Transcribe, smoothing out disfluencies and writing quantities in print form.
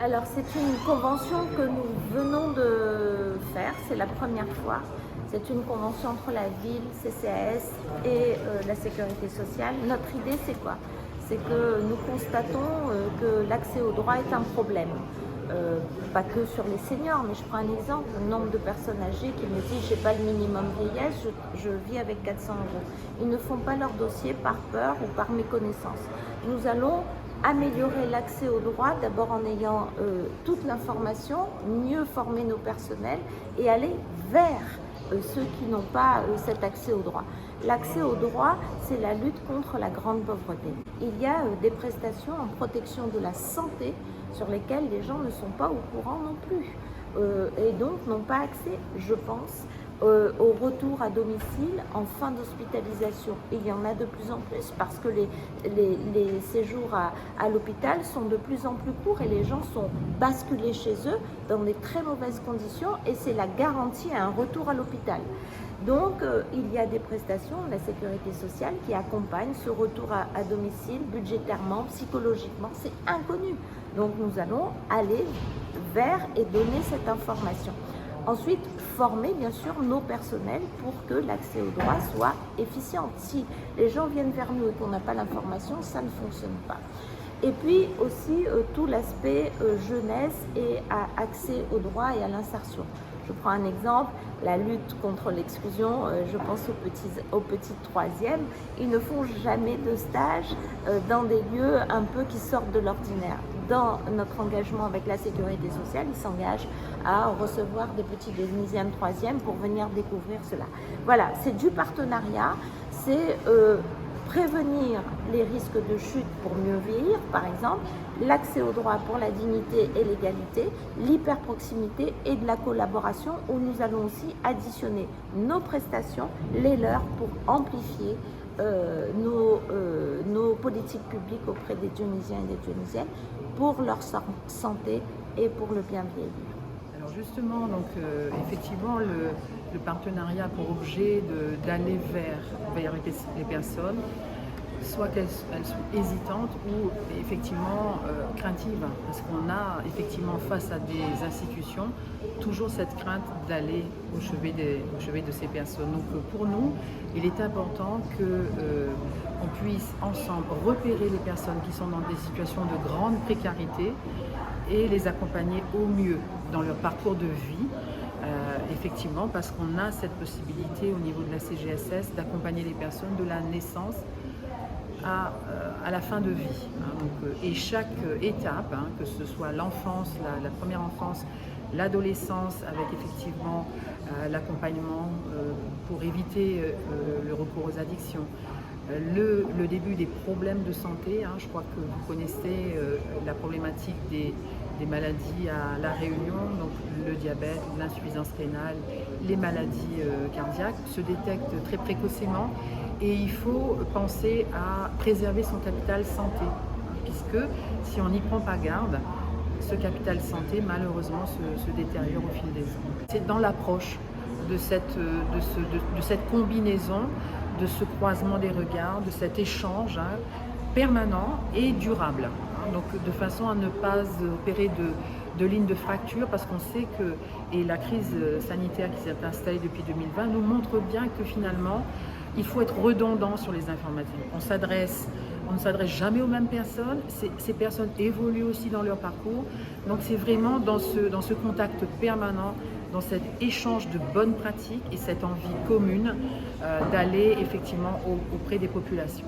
Alors c'est une convention que nous venons de faire, c'est la première fois. C'est une convention entre la ville, CCAS et la sécurité sociale. Notre idée c'est quoi? C'est que nous constatons que l'accès au droit est un problème. Pas que sur les seniors, mais je prends un exemple, le nombre de personnes âgées qui me disent j'ai pas le minimum vieillesse, je vis avec 400 euros. Ils ne font pas leur dossier par peur ou par méconnaissance. Nous allons améliorer l'accès au droit, d'abord en ayant toute l'information, mieux former nos personnels et aller vers ceux qui n'ont pas cet accès au droit. L'accès au droit, c'est la lutte contre la grande pauvreté. Il y a des prestations en protection de la santé sur lesquelles les gens ne sont pas au courant non plus et donc n'ont pas accès, je pense, au retour à domicile en fin d'hospitalisation. Et il y en a de plus en plus parce que les séjours à l'hôpital sont de plus en plus courts et les gens sont basculés chez eux dans des très mauvaises conditions et c'est la garantie à un retour à l'hôpital. Donc il y a des prestations de la sécurité sociale qui accompagnent ce retour à domicile budgétairement, psychologiquement, c'est inconnu. Donc nous allons aller vers et donner cette information. Ensuite, former bien sûr nos personnels pour que l'accès au droit soit efficient. Si les gens viennent vers nous et qu'on n'a pas l'information, ça ne fonctionne pas. Et puis aussi tout l'aspect jeunesse et accès au droit et à l'insertion. Je prends un exemple, la lutte contre l'exclusion, je pense aux petits troisièmes, ils ne font jamais de stage dans des lieux un peu qui sortent de l'ordinaire. Dans notre engagement avec la sécurité sociale, ils s'engagent à recevoir des petits deuxième, troisième pour venir découvrir cela. Voilà, c'est du partenariat, c'est prévenir les risques de chute pour mieux vieillir, par exemple, l'accès au droit pour la dignité et l'égalité, l'hyperproximité et de la collaboration où nous allons aussi additionner nos prestations, les leurs pour amplifier nos politiques publiques auprès des Dionysiens et des Dionysiennes pour leur santé et pour le bien vieillir. Alors justement, donc, effectivement, le partenariat a pour objet d'aller vers les personnes, soit qu'elles soient hésitantes ou effectivement craintives, parce qu'on a effectivement face à des institutions toujours cette crainte d'aller au chevet de ces personnes. Donc pour nous, il est important qu'on puisse ensemble repérer les personnes qui sont dans des situations de grande précarité et les accompagner au mieux dans leur parcours de vie, effectivement parce qu'on a cette possibilité au niveau de la CGSS d'accompagner les personnes de la naissance à la fin de vie. Et chaque étape, que ce soit l'enfance, la première enfance, l'adolescence, avec effectivement l'accompagnement pour éviter le recours aux addictions, le début des problèmes de santé, je crois que vous connaissez la problématique des maladies à La Réunion, donc le diabète, l'insuffisance rénale, les maladies cardiaques se détectent très précocement et il faut penser à préserver son capital santé, puisque si on n'y prend pas garde, ce capital santé malheureusement se détériore au fil des ans. C'est dans l'approche de cette combinaison, de ce croisement des regards, de cet échange permanent et durable. Donc de façon à ne pas opérer de ligne de fracture, parce qu'on sait que, et la crise sanitaire qui s'est installée depuis 2020 nous montre bien que finalement, il faut être redondant sur les informations. On ne s'adresse jamais aux mêmes personnes, ces personnes évoluent aussi dans leur parcours, donc c'est vraiment dans ce contact permanent, dans cet échange de bonnes pratiques et cette envie commune d'aller effectivement auprès des populations.